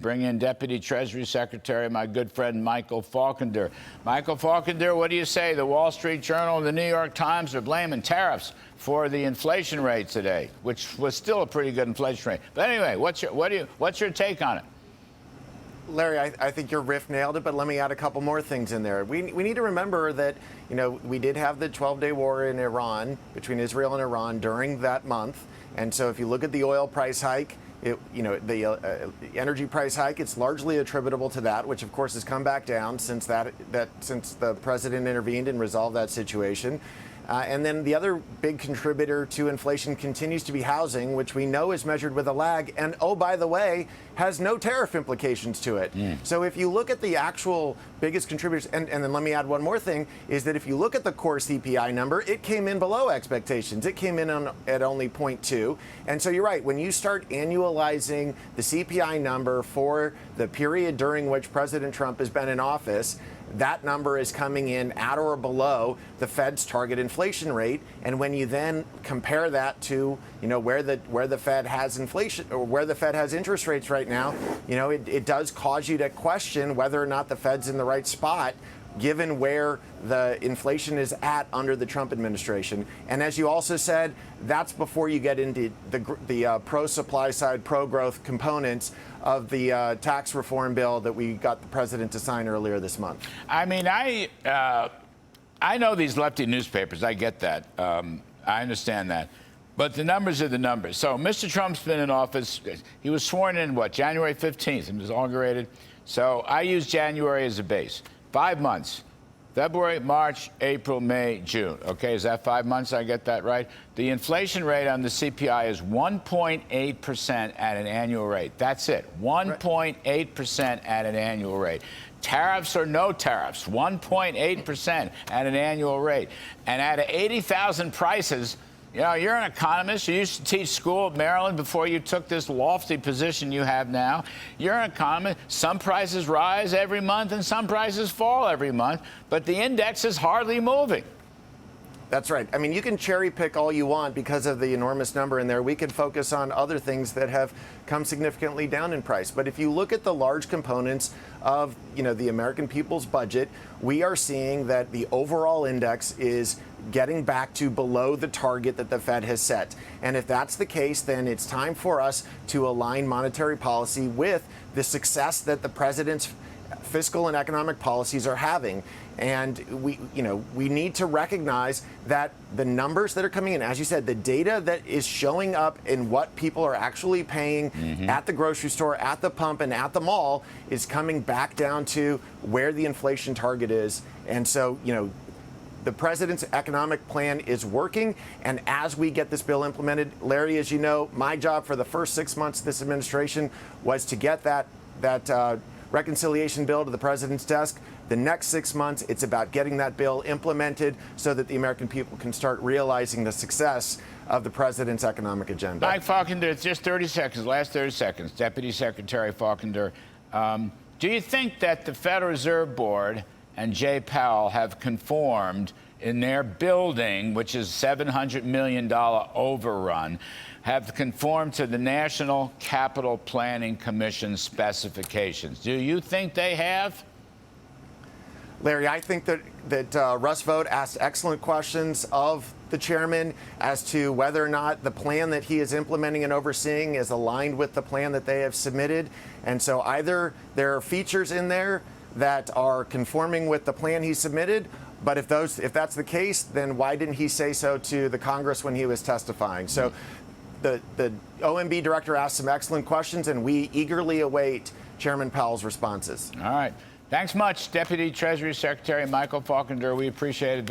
Bring in Deputy Treasury Secretary, my good friend Michael Faulkender. Michael Faulkender, what do you say? The Wall Street Journal and the New York Times are blaming tariffs for the inflation rate today, which was still a pretty good inflation rate. But anyway, what's your take on it? Larry, I think your riff nailed it, but let me add a couple more things in there. We need to remember that, we did have the 12-day war in Iran, between Israel and Iran, during that month. And so if you look at the oil price hike, the energy price hike, it's largely attributable to that, which of course has come back down since since the president intervened and resolved that situation. And then the other big contributor to inflation continues to be housing, which we know is measured with a lag, and oh, by the way, has no tariff implications to it. So if you look at the actual biggest contributors, and then let me add one more thing, is that if you look at the core CPI number, it came in below expectations. It came in at only 0.2. And so you're right, when you start annualizing the CPI number for the period during which President Trump has been in office, that number is coming in at or below the Fed's target inflation rate. And when you then compare that to, where the Fed has inflation, or where the Fed has interest rates right now, it does cause you to question whether or not the Fed's in the right spot, given where the inflation is at under the Trump administration. And as you also said, that's before you get into the pro-supply side, pro-growth components of the tax reform bill that we got the president to sign earlier this month. I mean, I know these lefty newspapers. I get that. I understand that. But the numbers are the numbers. So Mr. Trump's been in office. He was sworn in, January 15th, and was inaugurated. So I use January as a base. 5 months. February, March, April, May, June. Okay, is that 5 months? I get that right? The inflation rate on the CPI is 1.8% at an annual rate. That's it. 1.8% at an annual rate. Tariffs or no tariffs, 1.8% at an annual rate. And at 80,000 prices, you're an economist. You used to teach school at Maryland before you took this lofty position you have now. You're an economist. Some prices rise every month and some prices fall every month, but the index is hardly moving. That's right. I mean, you can cherry pick all you want because of the enormous number in there. We can focus on other things that have come significantly down in price. But if you look at the large components of, the American people's budget, we are seeing that the overall index is getting back to below the target that the Fed has set. And if that's the case, then it's time for us to align monetary policy with the success that the president's fiscal and economic policies are having. And we need to recognize that the numbers that are coming in, as you said, the data that is showing up in what people are actually paying at the grocery store, at the pump, and at the mall is coming back down to where the inflation target is. And so, the president's economic plan is working. And as we get this bill implemented, Larry, as you know, my job for the first 6 months of this administration was to get that reconciliation bill to the president's desk. The next 6 months, it's about getting that bill implemented so that the American people can start realizing the success of the president's economic agenda. Mike Faulkender, it's just 30 seconds, last 30 seconds. Deputy Secretary Faulkender, do you think that the Federal Reserve Board and Jay Powell have conformed in their building, which is $700 million overrun, have conformed to the National Capital Planning Commission specifications? Do you think they have? Larry, I think that Russ Vought asked excellent questions of the chairman as to whether or not the plan that he is implementing and overseeing is aligned with the plan that they have submitted. And so either there are features in there that are conforming with the plan he submitted, but if that's the case, then why didn't he say so to the Congress when he was testifying? So the OMB director asked some excellent questions, and we eagerly await Chairman Powell's responses. All right. Thanks much, Deputy Treasury Secretary Michael Faulkender. We appreciate it very